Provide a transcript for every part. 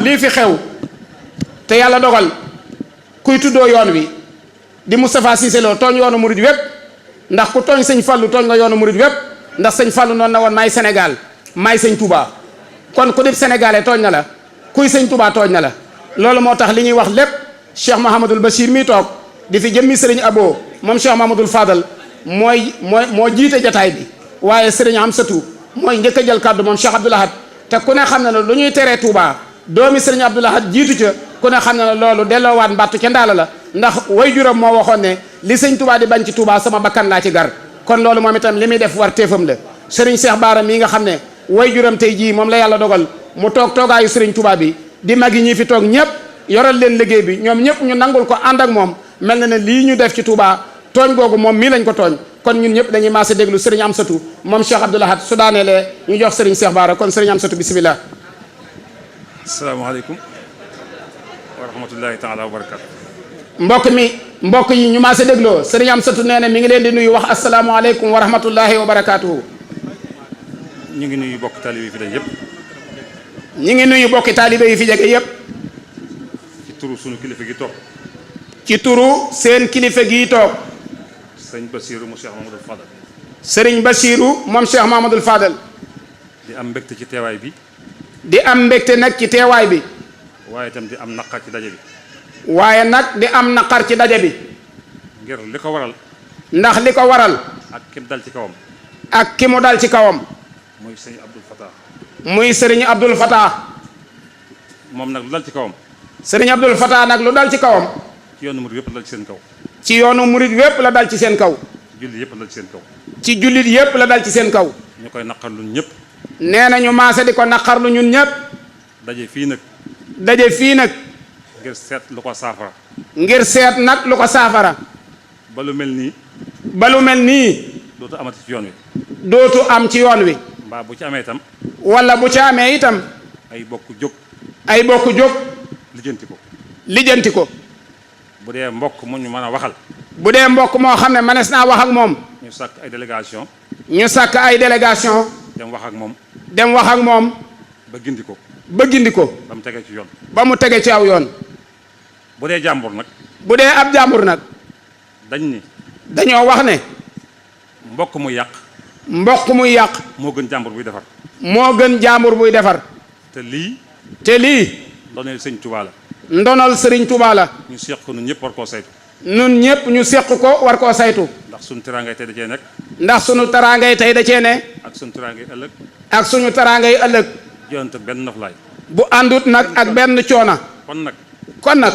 lii fi xew te yàlla dogal kuy tuddoo yoon wi di Moustapha Cissé Lo tooñ yoonu murid wépp ndax ku tooñ sëñ Fallu tooñ nga yoonu murid wépp ndax sëñ Fallu noonu na woon maay Sénégal maay sëñ Touba kon ku dib sénégalais tooñ na la kuy sëñ Touba tooñ na la loolu moo tax li ñuy wax lépp Cheikh Mahamadul Bachir mi toog di fi jëmmi sëriñ Abo moom Cheikh Mahamadul Fadal moo jiite jataay bi waaye sëriñ Amsatou mooy njëkk a jël kàddu moom Cheikh Abdoul Ahad te ku ne xam na ne lu ñuy teree Touba doomi sëriñ Abdoul Ahad jiitu ca ku ne xam na ne loolu delloowaat mbattu ca ndaala la ndax way juram moo waxoon ne li sëñ Touba di bañ ci Touba sama bakkan laa ci gar kon loolu moom itam li muy def war téefam la sëriñ Cheikh Baara mii nga xam ne way juram tey jii moom la yàlla dogal mu toog toogaayu sëriñ Touba bi di mag yi ñi fi toog ñëpp yoral leen liggéey bi ñoom ñëpp ñu nangul ko ànd ak moom mel na ne lii ñu def ci Touba tooñ googu moom mii lañ ko tooñ kon ñun ñëpp dañuy maase déglu sëriñ Amsatou moom Cheikh Abdoul Ahad su daaneelee ñu jox sëriñ Cheikh Baara kon sëriñ Amsatou bisimilah. asalaamaaleykum wa rahmatullahi taala wa barakaatu. mbokk yi ñu maase dégloo sëriñ Amsatou nee na mi ngi leen di nuyu wax asalaamualeykum wa rahmatullahi wa barakaatuhu. ñu ngi nuyu bokk taalibe yi fi daje yëpp. ñu ngi nuyu bokki taalibe yi fi jege yëpp. ci turu sunu kilifa gi toog. ci turu seen kilifa gi toog. sëriñ Bachirou mu Cheikh Mamadou Fadal. sëriñ Bachirou moom Cheikh Mamadou Fadal. di am mbégte ci teewaay bi. di am mbégte nag ci teewaay bi. waaye itam di am naqar ci daje bi. waaye nag di am naqar ci daje bi. ngir li ko waral. ndax li ko waral. ak kim dal ci kawam. ak ki mu dal ci kawam. muy sëriñ Abdoul Fatah. muy sëriñ Abdoul Fatah. moom nag lu dal ci kawam. sëriñ Abdoul Fatah nag lu dal ci kawam. ci yoonu murid yëpp la dal ci seen kaw. ci yoonu murid yépp la dal ci seen kaw. jullit yëpp la dal ci seen kaw. ci jullit yépp la dal ci seen kaw. ñu koy naqarlu ñëpp. nee na ñu maase di ko naqarlu ñun ñëpp. daje fii nag. daje fii nag. ngir seet lu ko saafara. ngir seet nag lu ko saafara. ba lu mel nii. ba lu mel nii. dootu amati ci yoon wi. dootu am ci yoon wi. mbaa bu ci amee itam. wala bu ci amee itam. ay bokk jóg. ay bokk jóg. lijjanti ko. lijjanti ko. bu dee mbokk mu ñu mën a waxal. bu dee mbokk moo xam ne mënees naa wax ak moom. ñu sàkk ay délégation. ñu sàkk ay délégation. dem wax ak moom. dem wax ak moom. ba gindi ko. ba gindi ko. ba mu tege ci yoon. ba mu tege ci aw yoon. bu dee jàmbur nag. bu dee ab jàmbur nag. dañ ni. dañoo wax ne. mbokk muy yàq. mbokk muy yàq. moo gën jàmbur buy defar. moo gën jàmbur buy defar. te lii. te lii. dooneel sëñ Tuubaa la. ndonal sëriñ Tuubaa la. ñu seq ko ñun ñëpp war koo saytu. nun ñëpp ñu seq ko war koo saytu. ndax suñu teraangay tey da cee nekk. ndax sunu taraangay tey da cee ne. ak suñu teraangay ëllëg. ak suñu taraangay ëllëg. jonante benn noflaay. bu àndut nag ak benn coona. kon nag. kon nag.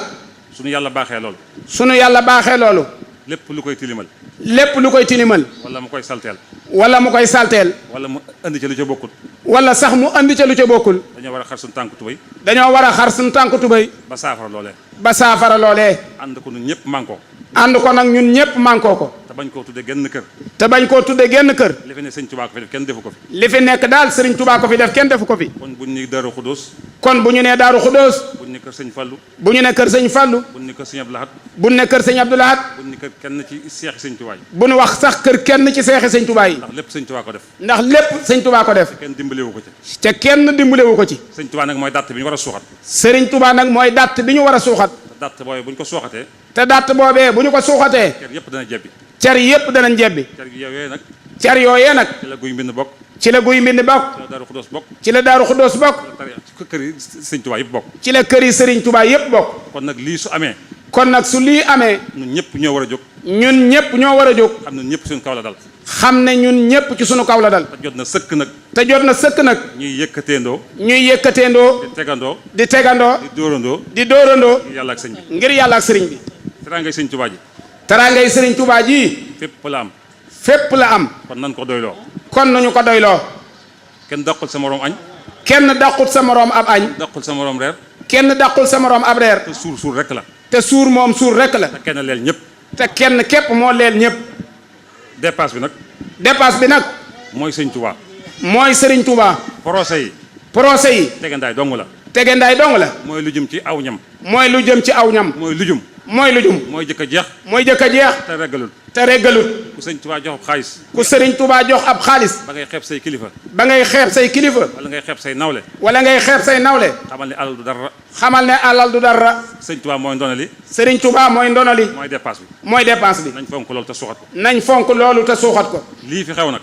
suñu yàlla baaxee loolu. sunu yàlla baaxee loolu. lépp lu koy tilimal. lépp lu koy tilimal. wala mu koy salteel. wala mu koy salteel. wala mu indi ca lu ca bokkut. wala sax mu andi ca lu ca bokkul. dañoo war a xar suñu tànk tubéy. dañoo war a xar suñu tànk tubéy. ba saafara loolee. ba saafara loolee. ànd ko ñun ñëpp mànkoo. ànd ko nag ñun ñëpp mànkoo ko. te bañ koo tuddee genn kër. te bañ koo tudde genn kër. li fi ne sëñ Tuubaa ko fi def kenn defu ko fi. li fi nekk daal sëriñ Tuubaa ko fi def kenn defu ko fi. kon buñ ni Daaru Xudóos. kon bu ñu nee Daaru Xudóos. buñ ni kër sëñ Fallu. bu ñu ne kër sëñ Fallu. buñ ni kër sëñ Abdou Lahad. bu ñu ne kër sëñ Abdou Lahad. buñ ni kër kenn ci seexi sëñ Tuubaa yi. bu ñu wax sax kër kenn ci seexi sëñ Tuubaa yi. ndax lépp sëñ Tuubaa ko def. ndax lépp sëñ Tuubaa ko def. kenn dimbalewu ko ci. te kenn dimbalewu ko ci. sëñ Tuubaa nag mooy dàtt bi ñu war a suuxat. sëriñ Tuubaa nag mooy dàtt bi ñu war a suuxat. te dàtt boobu bu ñu ko suuxatee. te dàtt boobee bu ñu ko suuxatee. cer yëpp dana jebbi. cer yépp danañ jebbi. cer yooyee nag. cer yooyee nag. ci la guy mbind bokk. ci la guy mbind bokk. ci la Daaru Xudóos bokk. ci la Daaru Xudóos bokk. ci kër yi sëñ Tuubaa yëpp bokk. ci la kër yi sëriñ Tuubaa yépp bokk. kon nag lii su amee. kon nag su lii amee. ñun ñëpp ñoo war a jóg. ñun ñëpp ñoo war a jóg. xam ne ñëpp suñu kaw la dal. xam ne ñun ñëpp ci sunu kaw la dal. te jot na sëkk nag. te jot na sëkk nag. ñuy yëkkateendoo. ñuy yëkkateendoo. di tegandoo. di tegandoo. di dóorandoo. di dóorandoo. ngir yàlla ak sëñ bi. ngir yàlla ak sëriñ bi. teraangay sëñ Tuubaa ji. teraangay sëriñ Tuubaa ji. fépp la am. fépp la am. kon nan ko doyloo. kon nañu ko doyloo. kenn dàqul sa moroom añ. kenn dàqut sa moroom ab añ. dàqul sa moroom reer. kenn dàqul sa moroom ab reer. te suur suur rek la. te suur moom suur rekk la. te kenn leel ñëpp. te kenn képp moo leel ñëpp. dépasse bi nag. dépasse bi nag. mooy sëñ Tuubaa. mooy sëriñ Tuubaa. procès yi. procès yi. tegandaay dong la. tegendaay dong la. mooy lu jëm ci aw ñam. mooy lu jëm ci aw ñam. mooy lujum. mooy lu jum. mooy jëkk a jeex. mooy jëkk a jeex. te reggalul. te reggalut. ku sëñ Tuubaa jox ab xaalis. ku sëriñ Tuubaa jox ab xaalis. ba ngay xeeb say kilifa. ba ngay xeeb say kilifa. wala ngay xeeb say nawle. wala ngay xeeb say nawle. xamal ne alal du dara. xamal ne alal du dara. sëñ Tuubaa mooy ndonali. sëriñ Tuubaa mooy ndonali. mooy dépense bi. mooy dépense bi. nañ fonk loolu te suuxat ko. nañ fonk loolu te suuxat ko. lii fi xew nag.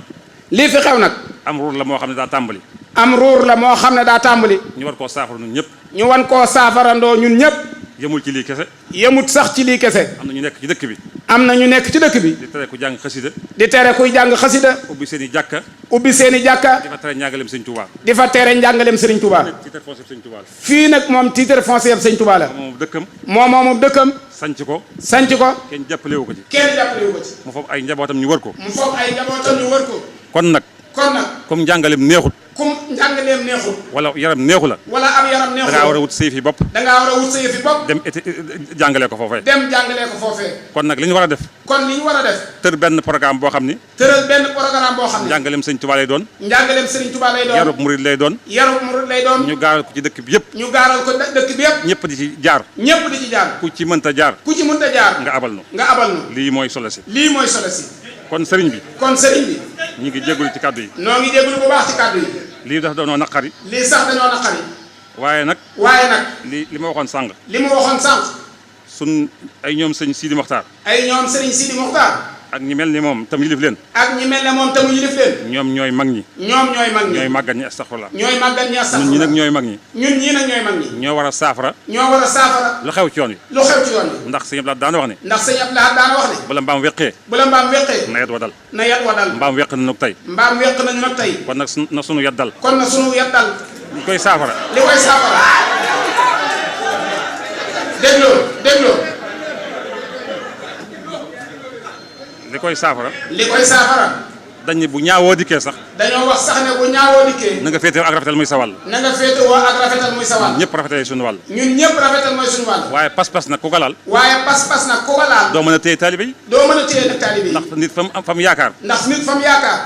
lii fi xew nag. am ruur la moo xam ne daa tàmbali. am ruur la moo xam ne daa tàmbali. ñu war koo saafara ñun ñëpp. ñu wan koo saafarandoo ñun ñëpp. yemul ci lii kese. yemut sax ci lii kese. am na ñu nekk ci dëkk bi. am na ñu nekk ci dëkk bi. di tere ku jàng xasida. di tere kuy jàng xasida. ubbi seen i jàkka. ubbi seen i jàkka. di fa tere njàngaleem sëñ Tuubaa. di fa tere njàngaleem sëriñ Tuubaa. titre foncier sëñ Tuubaa la. fii nag moom titre foncier sëñ Tuubaa la. moom dëkkam. moom dëkkam. sanc ko. sanc ko. kenn jàppalewu ko ci. kenn jàppalewu ko ci. mu foog ay njabootam ñu wër ko. mu foog ay njabootam ñu wër ko. kon nag. comme njàngaleem neexut. kum njàngaleem neexul. wala yaram neexu la. wala am yaram neexul. da ngaa war a wut sa yëfi bopp. da ngaa war a wut sa yëfi bopp. dem jàngalee ko foofee. dem jàngalee ko foofee. kon nag li ñu war a def. kon li ñu war a def. tër benn programme boo xam ni. tëral benn programme boo xam ni. njàngaleem sëñ Tuubaa lay doon. njàngaleem sëriñ Tuubaa lay doon. yarub murid lay doon. yarub murid lay doon. ñu gaaral ko ci dëkk bi yëpp. ñu gaaral ko dëkk bi yëpp. ñëpp di ci jaar. ñëpp di ci jaar. ku ci mënta jaar. ku ci mënta jaar. nga abal nu. nga abal nu. lii mooy solo si. lii mooy solo si. kon sëriñ bi. kon sëriñ bi. ñu ngi jégalu ci kàddu yi. noo ngi jégalu bu baax ci kàddu yi. lii dafa doonoo naqari. lii sax dañoo naqari. waaye nag. li ma waxoon sànq. li ma waxoon sànq. sun ay ñoom sëñ Sidi Mokhtar. ay ñoom sëriñ Sidi Mokhtar. ak ñi mel ni moom tam yilif leen. ak ñi mel ne moom tam yilif leen. ñoom ñooy mag ñi. ñoom ñooy mag ñi. ñooy màggat ñi astaghfirullah. ñooy màggat ñi astaghfirullah. ñun ñi nag ñooy mag ñi. ñun ñii nag ñooy mag ñi. ñoo war a saafara. ñoo war a saafara. lu xew ci yoon wi. lu xew ci yoon wi. ndax sëñ Abdou Lahad daana wax ne. ndax sëñ Abdou Lahad daana wax ne. bu la mbaam weqee. bu la mbaam weqee. na yet wa dal. na yet wa dal. mbaam weq nañu tey. mbaam weq nañu nag tey. kon nag na sunu yet dal. kon na sunu yet dal. li koy saafara. li koy saafara. dégloo dégloo. li koy saafara. li koy saafara. dañ ne bu ñaawoo dikkee sax. dañoo wax sax ne bu ñaawoo dikkee. na nga féetewoo ak rafetal muy sa wàll. na nga féetewoo ak rafetal muy sa wàll. ñëpp rafetee suñu wàll. ñun ñëpp rafetal mooy suñu wàll. waaye pas-pas nag ku ko laal. waaye pas-pas nag ku ko laal. doo mën a téye taalibe yi. doo mën a téye nag taalibe yi. ndax nit fa mu yaakaar. ndax nit fa mu yaakaar.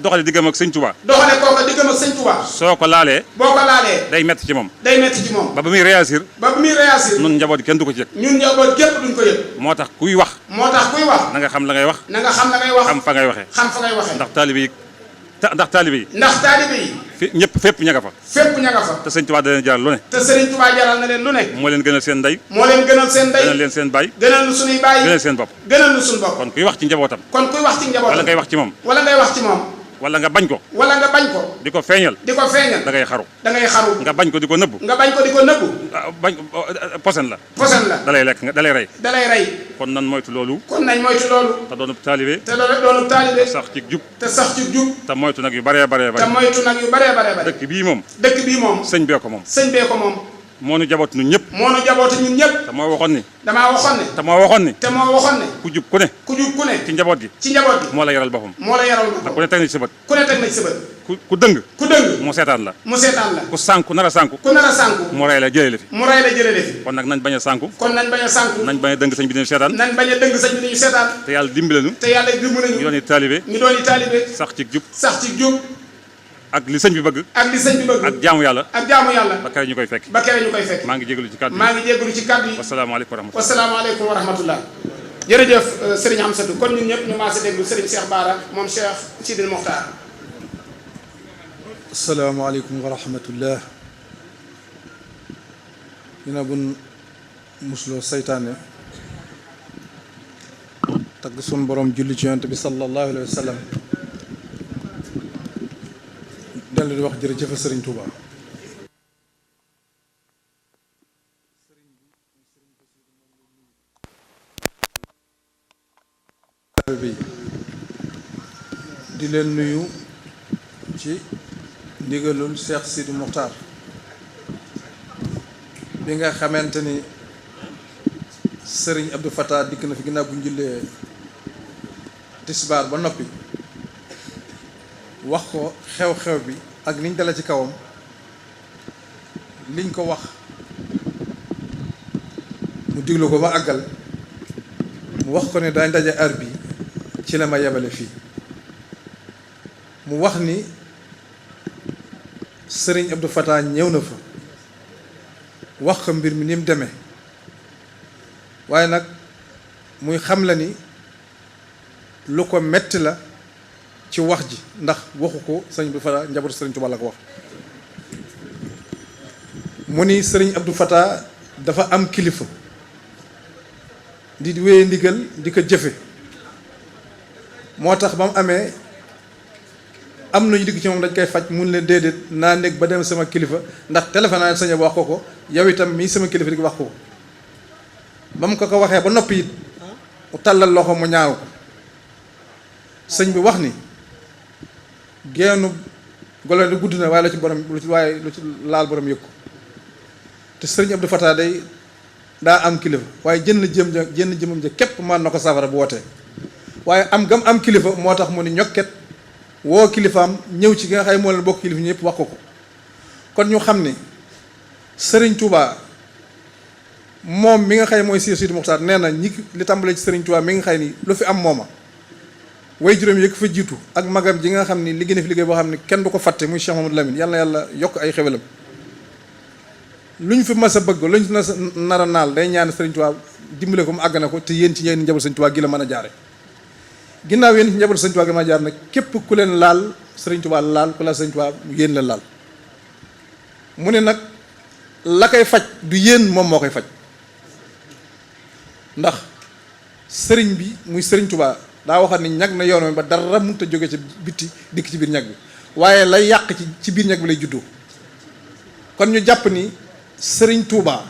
doxale diggam ak sëñ Tuubaa. doxale kooka diggam ak sëñ Tuubaa. soo ko laalee. boo ko laalee. day metti ci moom. day metti ci moom. ba muy réagir. ñun njaboot yi kenn du ko ci yëg. ñun njaboot gépp duñ ko yëg. moo tax kuy wax. na nga xam la ngay wax. xam fa ngay waxee. xam fa ngay waxee. ndax taalibe yi. ndax taalibe yi. ñëpp fépp ña nga fa. fépp ña nga fa. te sëñ Tuubaa da leen jaral lu ne. te sëriñ Tuubaa jaral na leen lu ne. moo leen gënal seen ndey. moo leen gënal seen ndey. gënal leen seen baay. gënal nu suñuy baay. gënal seen bopp. gënal nu suñu bopp. kon kuy wax ci njabootam. wala ngay wax ci moom. wala nga bañ ko. di ko feeñal. da ngay xaru. nga bañ ko di ko nëbbu. posen la. da lay lekk da lay rey. kon nañ moytu loolu. te doonub taalibe. te sax ci jub. te moytu nag yu baree baree bare. dëkk bii moom. sëñ bee ko moom. moo nu jaboot ñun ñëpp. te moo waxoon ni. ku jub ku ne. ci njaboot gi. moo la yaral boppam. ndax ku ne teg na ci sa bët. ku dëng. mu seetaan la. ku sànku nar a sànku. mu rey la jëlee la fi. kon nag nañ bañ a sànku. nañ bañ a dëng sëñ bi dañu seetaan. te yàlla dimbale nu. ñu doon i taalibe. sax ci jub. ak li sëñ bi bëgg. ak jaamu yàlla. ba kere ñu koy fekk. maa ngi jégalu ci kàddu yi. wasalaamaaleykum wa rahmatullah. jërëjëf Serigne Amsatou kon ñun ñëpp ñu maase déglu Serigne Cheikh Bara moom Cheikh Sidil Mokhtar. asalaamaaleykum wa rahmatullah. dina bun musloo saytaane. tagg sun borom julli ci yonent bi sallallahu alayhi wa sallam. dellu di wax jërëjëf Serigne Touba. bi di leen nuyu ci ndigalul Cheikh Sidi Mokhtar bi nga xamante ni Serigne Abdou Fatah dikk na fi ginnaaw bu ñu jullee tisbaar ba noppi wax ko xew-xew bi ak niñ dala ci kawam liñ ko wax mu diglu ko ba àggal mu wax ko ne daañ daje ar bi ci la ma yebale fii mu wax ni Serigne Abdou Fatah ñëw na fa wax ko mbir mi ni mu demee waaye nag muy xam la ni lu ko metti la ci wax ji ndax waxu ko sëñ Abdou Fatah njabootu sëriñ Tuubaa la ko wax mu ni sëriñ Abdou Fatah dafa am kilifa di wéye ndigal di ko jëfe moo tax ba mu amee am nañu digg ci moom dañ koy faj mun leen déedéet naa nekk ba dem sama kilifa ndax téléphone naa sañ wax ko yow itam mii sama kilifa di wax ko ba mu ko waxee ba noppi it mu tàllal loxo mu ñaaw ko sëñ bi wax ni geenu golo di gudd na waaye lu ci laal borom yëg ko te sëriñ Abdou Fatah day daa am kilifa waaye jënn jëmam ja képp man na ko safara bu wootee waaye am gam am kilifa moo tax mu ni ñokket woo kilifaam ñëw ci ki nga xam ne moo leen bokk kilifa ñëpp wax ko kon ñu xam ni sëriñ Touba moom mi nga xëy mooy Sidi Muxtaar nee na li tàmbalee ci sëriñ Touba mi nga xëy ni lu fi am mooma way juróom yëg fa jiitu ak magam ji nga xam ni liggéey na fi liggéey boo xam ne kenn du ko fàtte muy Cheikh Mamadou Lamine yàlla na yàlla yokk ay xewalam lu ñu fi mas a bëgg lu ñu fi nar a naal day ñaan sëriñ Touba dimbale ko mu àgg na ko te yéen ci yéen njaboot sëriñ Touba gi la mën a jaare ginnaaw yéen ci njaboot sëriñ Touba gi ma jaar nag képp ku leen laal sëriñ Touba laal ku laal sëriñ Touba yéen la laal mu ne nag la koy faj du yéen moom moo koy faj ndax sëriñ bi muy sëriñ Touba daa waxoon ni ñag na yoon ba dara mënut a jóge ci bitti dikk ci biir ñag bi waaye lay yàq ci biir ñag bi lay juddoo kon ñu jàpp ni sëriñ Touba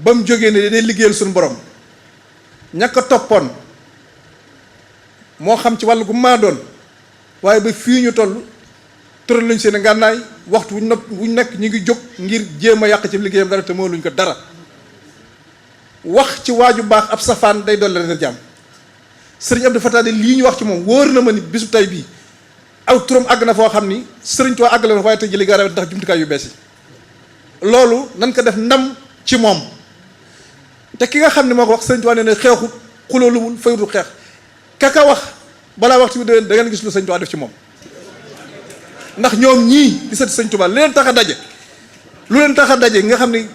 ba mu jógee ne day liggéeyal suñu borom ñàkk a toppoon moo xam ci wàllu gu maa doon waaye ba fii ñu toll tëral lañ seen ngànnaay waxtu wuñ nekk ñu ngi jóg ngir jéem a yàq ci liggéeyam dara te moo luñ ko dara wax ci waaju baax ab safaan day dolli leen jàmm sëriñ Abdou Fatah de lii ñu wax ci moom wóor na ma ni bisu tay bii aw turam àgg na foo xam ni sëriñ Tuubaa àgg la waaye tey jëli gaara ndax jumtukaay yu bees yi loolu nan ko def ndam ci moom te ki nga xam ne moo ko wax sëriñ Tuubaa nee na xeexut xulooluwul fayutul xeex kaka wax balaa waxtu bi da ngeen gis lu sëriñ Tuubaa def ci moom ndax ñoom ñii di sët sëriñ Tuubaa lu leen tax a daje nga xam ni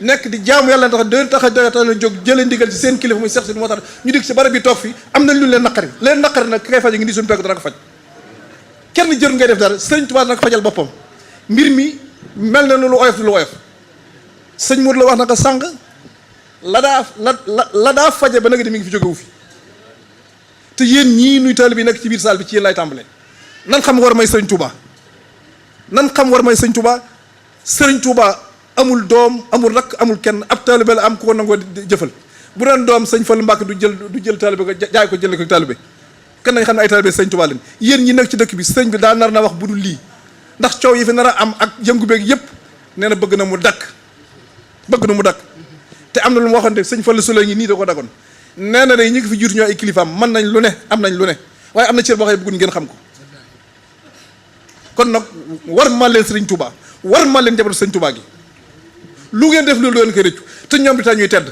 nekk di jaamu yàlla tax da leen tax a jóg jëlee ndigal ci seen kilifa muy Seex Sidi moo tax ñu dikk ci barab bi toog fi am nañ lu leen naqari nag ki koy faj ngi di suñu pekk dana ko faj kenn jër ngay def dara sëriñ Tuubaa dana ko fajal boppam mbir mi mel na lu oyof du lu oyof sëñ Mour la wax na ko sànq la daa faje ba nag di mi ngi fi jógewu fi te yéen ñii nuy taalibe bi nekk ci biir saal bi ci yéen lay tàmbalee nan xam war may sëriñ Touba sëriñ Touba amul doom amul rakk amul kenn ab taalibe la am ku ko nangoo jëfal bu doon doom sëñ Fallu Mbàkke du jël taalibe ko jaay ko jële ko taalibe kan nañ xam ne ay taalibe sëriñ Touba leen yéen ñi nekk ci dëkk bi sëriñ bi daa nar na wax bu dul lii ndax coow yi fi nar a am ak yëngu beeg yëpp nee na bëgg na mu dakk te am na lu mu waxoon de sëñ Fallu Sula ngi nii da ko dagoon nee na day ñi ngi fi jiitu ñoo ay kilifaam mën nañ lu ne am nañ lu ne waaye am na cër boo xam ne bëgguñ ngeen xam ko kon nag war ma leen sëriñ Touba war ma leen njabootu sëriñ Touba gi lu ngeen def loolu doon koy rëccu te ñoom bi tax ñuy tedd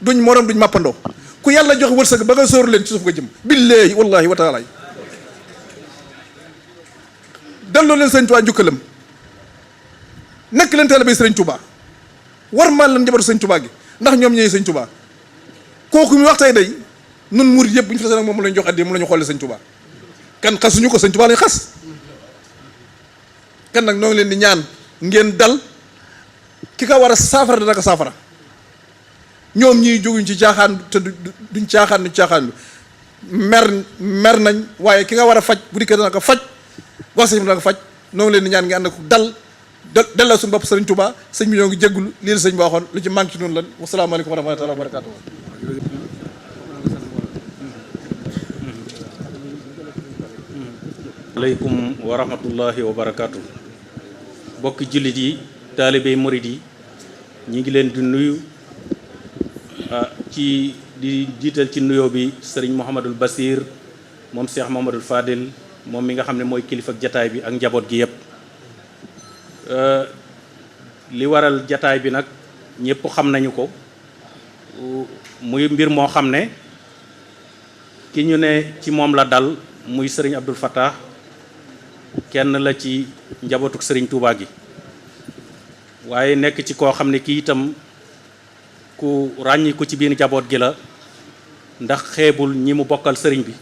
duñ morom duñ màppandoo ku yàlla jox wërsëg ba nga sóoru leen ci suuf nga jëm billaahi wallaahi wa taala delloo leen sëriñ Touba njukkalam nekk leen taalibe sëriñ Touba war maa leen njabootu sëriñ Touba gi ndax ñoom ñooy sëriñ Touba kooku mi wax tey day nun murid yëpp bu ñu fas nag moom lañ jox addi moom la ñu xoolee sëriñ Touba kan xasuñu ko sëriñ Touba lañ xas kan nag noo ngi leen di ñaan ngeen dal ki ka war a saafara dana ko saafara ñoom ñii jóguñ ci caaxaan te duñ caaxaan mer nañ waaye ki nga war a faj bu dikkee dana ko faj wax sëñ bi dana ko faj noo ngi leen di ñaan ngeen ànd ko dal delloo suñu bopp sëriñ Touba sëñ bi ñoo ngi jéggulu lii la sëñ bi waxoon lu ci manque ci noonu lan wasalaamaaleykum wa rahmatullahi wa barakatuh aleykum wa rahmatullahi wa barakatuh bokki jullit yi taalibey murid yi ñi ngi leen di nuyu ci di jiital ci nuyoo bi sëriñ Mouhamadul Basir moom Cheikh Mouhamadul Fadil moom mi nga xam ne mooy kilifa ak jataay bi ak njaboot gi yëpp li waral jataay bi nag ñëpp xam nañu ko muy mbir moo xam ne ki ñu ne ci moom la dal muy sëriñ Abdou Fatah kenn la ci njabootuk sëriñ Touba gi waaye nekk ci koo xam ne kii itam ku ràññi ko ci biir njaboot gi la ndax xeebul ñi mu bokkal sëriñ bi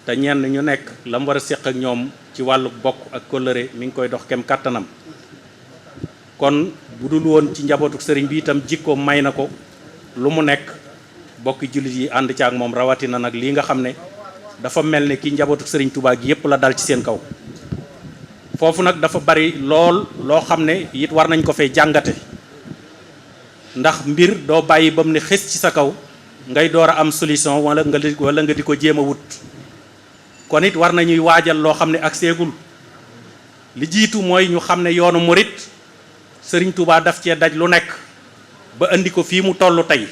te ñenn ñu nekk la mu war a séq ak ñoom ci wàllu bokk ak kóllëre mi ngi koy dox kem kàttanam kon bu dul woon ci njabootu sëriñ bi itam jikkoom may na ko lu mu nekk bokki jullit yi ànd ci ak moom rawatina nag lii nga xam ne dafa mel ne ki njabootu sëriñ Touba gi yépp la dal ci seen kaw foofu nag dafa bari lool loo xam ne it war nañ ko fay jàngate ndax mbir doo bàyyi ba mu ne xës ci sa kaw ngay door a am solution wala nga di ko jéem a wut kon it war nañuy waajal loo xam ne ak seegul li jiitu mooy ñu xam ne yoonu murit sëriñ Touba daf cee daj lu nekk ba indi ko fii mu toll tey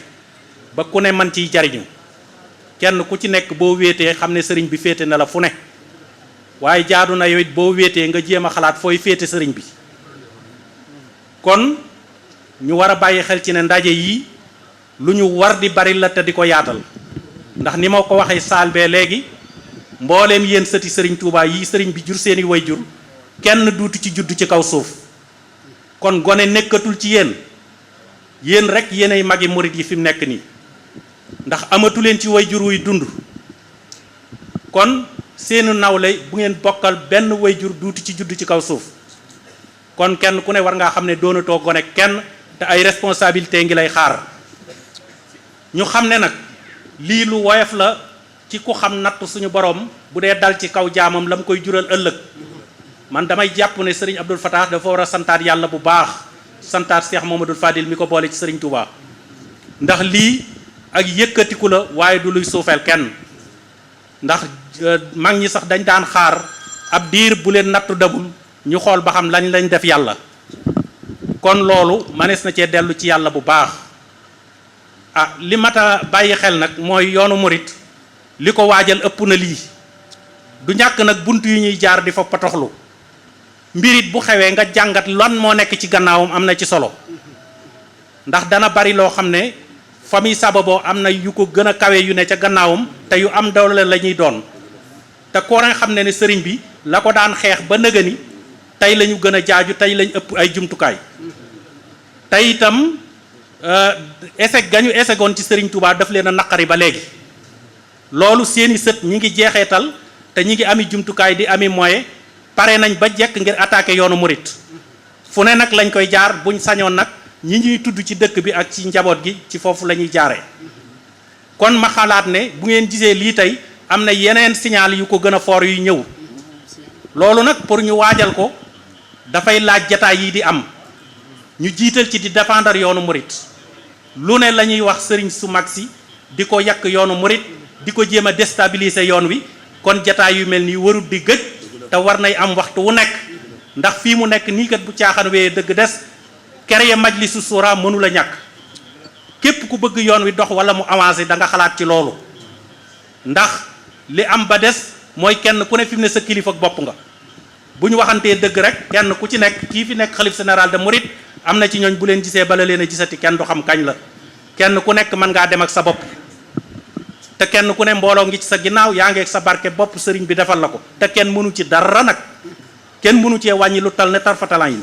ba ku ne man ciy jariñu kenn ku ci nekk boo wéetee xam ne sëriñ bi féete na la fu ne waaye jaadu na yow it boo wéetee nga jéem a xalaat fooy féete sëriñ bi kon ñu war a bàyyi xel ci ne ndaje yi lu ñu war di bari la te di ko yaatal ndax ni ma ko waxee saal bee léegi mbooleem yéen sëti sëriñ Touba yi sëriñ bi jur seeni way jur kenn duutu ci judd ci kaw suuf kon gone nekkatul ci yéen rek yéenay magi murit yi fi mu nekk nii ndax amatu leen ci way jur wuy dund kon seenu nawle bu ngeen bokkal benn way jur duuti ci judd ci kaw suuf kon kenn ku ne war ngaa xam ne doonatoo gone kenn te ay responsabilité ngi lay xaar ñu xam ne nag lii lu woyof la ci ku xam natt suñu borom bu dee dal ci kaw jaamam la mu koy jural ëllëg man damay jàpp ne sëriñ Abdul Fattah dafa war a santaat yàlla bu baax santaat Cheikh Mamadou Fadil mi ko boole ci sëriñ Touba ndax lii ak yëkkatiku la waaye du luy suufeel kenn ndax mag ñi sax dañ daan xaar ab diir bu leen nattu dabul ñu xool ba xam lañ def yàlla kon loolu manees na cee dellu ci yàlla bu baax li mat a bàyyi xel nag mooy yoonu murit li ko waajal ëpp na lii du ñàkk nag bunt yu ñuy jaar di fa patoxlu mbirit bu xewee nga jàngat lan moo nekk ci gannaawam am na ci solo ndax dana bari loo xam ne famille sababoo am na yu ko gën a kawe yu ne ca gannaawam te yu am doole la ñuy doon te koo xam ne sëriñ bi la ko daan xeex ba nëgëni tey la ñu gën a jaaju tey lañ ëpp ay jumtukaay tey itam échec ga ñu échecoon ci sëriñ Touba daf leen a naqari ba léegi loolu seeni sët ñi ngi jeexeetal te ñi ngi ami jumtukaay di ami moyen pare nañ ba jekk ngir attaquer yoonu murit fu ne nag lañ koy jaar buñ sañoon nag ñi ñuy tudd ci dëkk bi ak ci njaboot gi ci foofu la ñuy jaaree kon ma xalaat ne bu ngeen gisee lii tey am na yeneen signal yu ko gën a fort yu ñëw loolu nag pour ñu waajal ko dafay laaj jataay yi di am ñu jiital ci di défendre yoonu murit lu ne la ñuy wax sëriñ su mag si di ko yàq yoonu murit di ko jéem a déstabiliser yoon wi kon jataay yu mel nii warut di gëj te war nay am waxtu wu nekk ndax fii mu nekk nii kat bu caaxaan wee dëgg des créer majlisu suura mënu la ñàkk képp ku bëgg yoon wi dox wala mu avancé da nga xalaat ci loolu ndax li am ba des mooy kenn ku ne fi mu ne sa kilifa ak bopp nga bu ñu waxantee dëgg rek kenn ku ci nekk kii fi nekk xalif général de Mouride am na ci ñooñ bu leen gisee bala leen a gisati kenn du xam kañ la kenn ku nekk mën ngaa dem ak sa bopp te kenn ku ne mbooloo ngi ci sa ginnaaw yaa ngi ak sa barke bopp sëriñ bi defal la ko te kenn mënu ci dara nag kenn mënu cee wàññi lu tal ne tarfatalan yi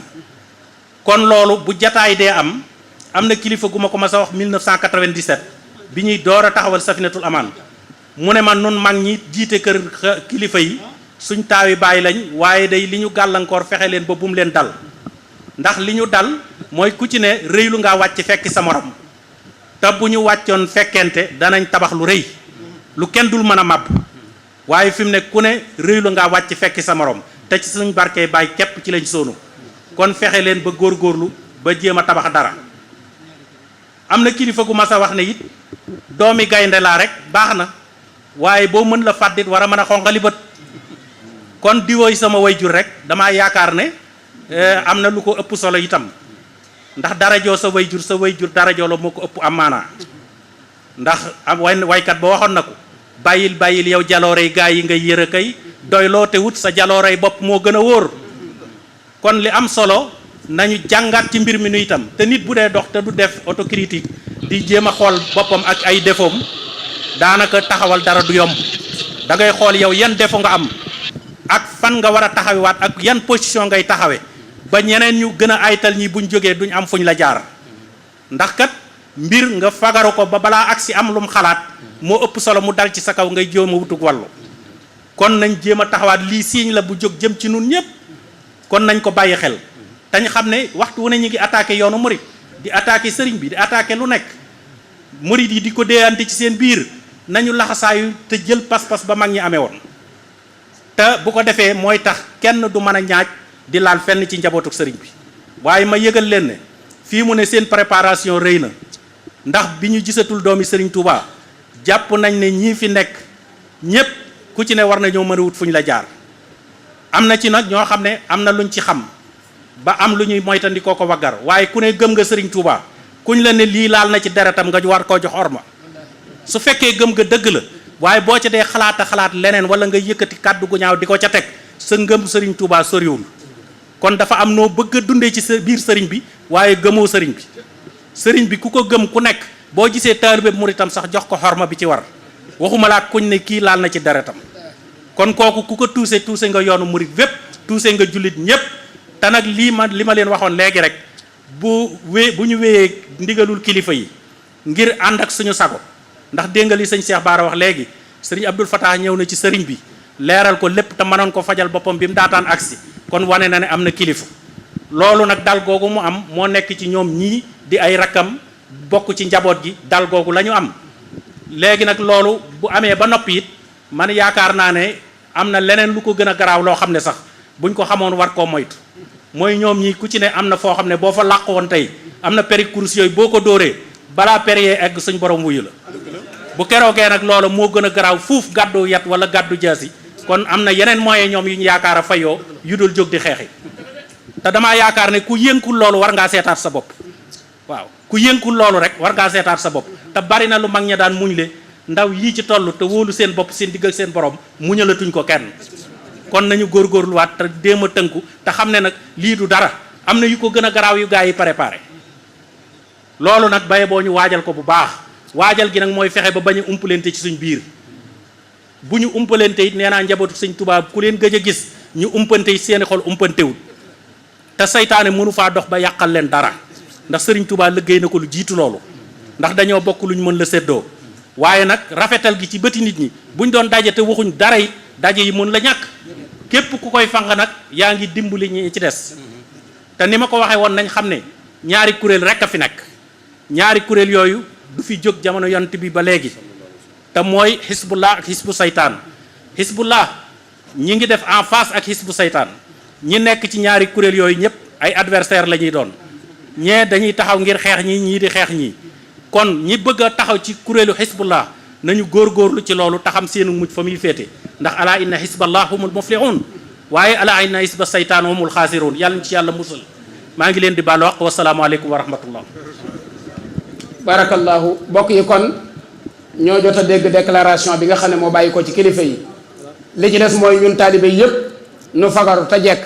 kon loolu bu jataay dee am na kilifa gu ma ko mas a wax 1997 bi ñuy door a taxawal Safinatul Amaan mu ne ma nun mag ñi jiite kër kilifa yi suñ taawi bàyyi lañ waaye day li ñu gàllankoor fexe leen ba bu mu leen dal ndax li ñu dal mooy ku ci ne rëylu ngaa wàcc fekki sa morom te bu ñu wàccoon fekkente danañ tabax lu rëy lu kenn dul mën a màbb waaye fi mu ne ku ne rëylu ngaa wàcc fekki sa morom te ci suñ barkee bàyyi képp ci lañ soonu kon fexe leen ba góorgóorlu ba jéem a tabax dara am na kilifa gu mas a wax ne it doomi gaynde laa rek baax na waaye boo mën la fàddit war a mën a xonqali bët kon diwooy sama wayjur rek damaa yaakaar ne am na lu ko ëpp solo itam ndax darajoo sa wayjur darajoo la moo ko ëpp am maanaa ndax am waykat ba waxoon na ko bàyyil yow jaloorey gaa yi ngay yër a kay doyloo te wut sa jaloorey bopp moo gën a wóor kon li am solo nañu jàngaat ci mbir mi nu itam te nit bu dee dox te du def autocritique di jéem a xool boppam ak ay défauts daanaka taxawal dara du yomb da ngay xool yow yan défaut nga am ak fan nga war a taxawiwaat ak yan position ngay taxawe ba ñeneen ñu gën a aytal ñi buñ jógee duñ am fuñ la jaar ndax kat mbir nga fagaru ko ba balaa agsi am lum xalaat moo ëpp solo mu dal ci sa kaw ngay jéem a wutug wàllu kon nañ jéem a taxawaat lii siiñ la bu jóg jëm ci nun ñëpp kon nañ ko bàyyi xel tañ xam ne waxtu wu ne ñu ngi attaqué yoonu murit di attaqué sëriñ bi di attaqué lu nekk murit yi di ko déeyante ci seen biir nañu laxasaayu te jël pas-pas ba mag ñi amee woon te bu ko defee mooy tax kenn du mën a ñaaj di laal fenn ci njabootuk sëriñ bi waaye ma yëgal leen ne fii mu ne seen préparation rëy na ndax bi ñu gisatul doomi sëriñ Touba jàpp nañ ne ñii fi nekk ñépp ku ci ne war na ñoo mën a wut fu ñu la jaar am na ci nag ñoo xam ne am na luñ ci xam ba am lu ñuy moytandikoo ko waggar waaye ku ne gëm nga sëriñ Touba kuñ la ne lii laal na ci deretam nga war koo jox orma su fekkee gëm nga dëgg la waaye boo ca dee xalaat leneen wala nga yëkkati kàddu gu ñaaw di ko ca teg sa ngëm sëriñ Touba soriwul kon dafa am noo bëgg a dundee ci sa biir sëriñ bi waaye gëmoo sëriñ bi ku ko gëm ku nekk boo gisee taalibe muritam sax jox ko xorma bi ci war waxuma laa kuñ ne kii laal na ci deretam kon kooku ku ko tuuse nga yoonu murit wépp tuuse nga jullit ñépp te nag li ma leen waxoon léegi rek bu ñu wéyee ndigalul kilifa yi ngir ànd ak suñu sago ndax dégg nga li sëñ Cheikh Bara wax léegi sëriñ Abdul Fatah ñëw na ci sëriñ bi leeral ko lépp te mënoon ko fajal boppam bi mu daataan agsi kon wane na ne am na kilifa loolu nag dal googu mu am moo nekk ci ñoom ñii di ay rakkam bokk ci njaboot gi dal googu la ñu am léegi nag loolu bu amee ba noppi it man yaakaar naa ne am na leneen lu ko gën a garaaw loo xam ne sax buñ ko xamoon war koo moytu mooy ñoom ñii ku ci ne am na foo xam ne boo fa làq woon tey am na péri course yooyu boo ko dóoree balaa périyee egg suñ borom wuyu la bu keroogee nag loolu moo gën a garaaw fuuf gàddu yat wala gàddu jaasi kon am na yeneen moyen ñoom yu ñu yaakaar a fayoo yu dul jóg di xeexi te damaa yaakaar ne ku yënkul loolu war ngaa seetaat sa bopp waaw ku yënkul loolu rek war ngaa seetaat sa bopp te bari na lu mag ña daan muñ le ndaw yii ci toll te wóolu seen bopp seen digg ak seen borom muñalatuñ ko kenn kon nañu góorgóorluwaat te déem a tënku te xam ne nag lii du dara am na yu ko gën a garaaw yu gaa yi préparé loolu nag baye boo ñu waajal ko bu baax waajal gi nag mooy fexe ba bañ a umpalante ci suñ biir bu ñu umpalante it nee naa njabootu sëñ Tuubaa ku leen gëj a gis ñu umpante it seeni xol umpantewul te saytaane mënu faa dox ba yàqal leen dara ndax sëriñ Touba liggéey na ko lu jiitu loolu ndax dañoo bokk lu ñu mën la séddoo waaye nag rafetal gi ci bëti nit ñi buñ doon daje te waxuñ dara it daje yi mun la ñàkk képp ku koy fanq nag yaa ngi dimbali ñi ci des te ni ma ko waxee woon nañ xam ne ñaari kuréel rek a fi nekk ñaari kuréel yooyu du fi jóg jamono yont bi ba léegi te mooy xisbullah ak xisbu saytaan xisbullah ñi ngi def en face ak xisbu saytaan ñi nekk ci ñaari kuréel yooyu ñëpp ay adversaire la ñuy doon ñee dañuy taxaw ngir xeex ñi ñii di xeex ñii kon ñi bëgg a taxaw ci kuréelu xisbullah nañu góorgóorlu ci loolu taxam seenu mujj fa muy féete ndax ala inna xisballah humul muflihun waaye ala inna xisba saytaan humul xaasirun yàlla ñu ci yàlla musal maa ngi leen di baalu wax wasalaamaaleykum wa rahmatullah barakallahu bokk yi kon ñoo jot a dégg déclaration bi nga xam ne moo bàyyi ko ci kilifa yi li ci des mooy ñun taalibe yépp nu fagaru te jekk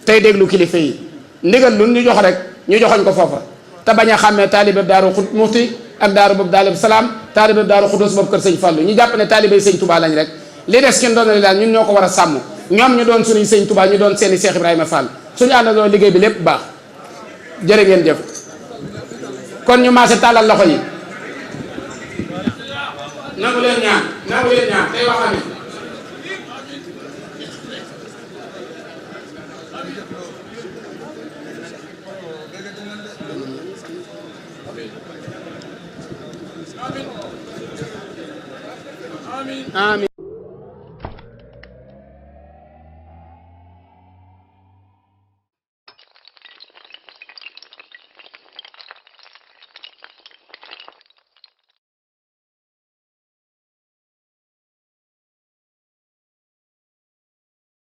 tey déglu kilifa yi ndigal lu ñu jox rek ñu joxoñ ko foofa te bañ a xàmmee taalibe daaru Muxti ak daaru boobu Daaru Salaam taalibe daaru Xudus boobu kër sëñ Fallu ñu jàpp ne taalibe sëñ Touba lañ rek li des kenn doon na daal ñun ñoo ko war a sàmm ñoom ñu doon suñuy sëñ Touba ñu doon seeni Cheikh Ibrahima Fall suñu àndandoo liggéey bi lépp baax jërë ngeen jëf kon ñu maase tàllal loxo yi nangu leen ñaan tey waxam amiin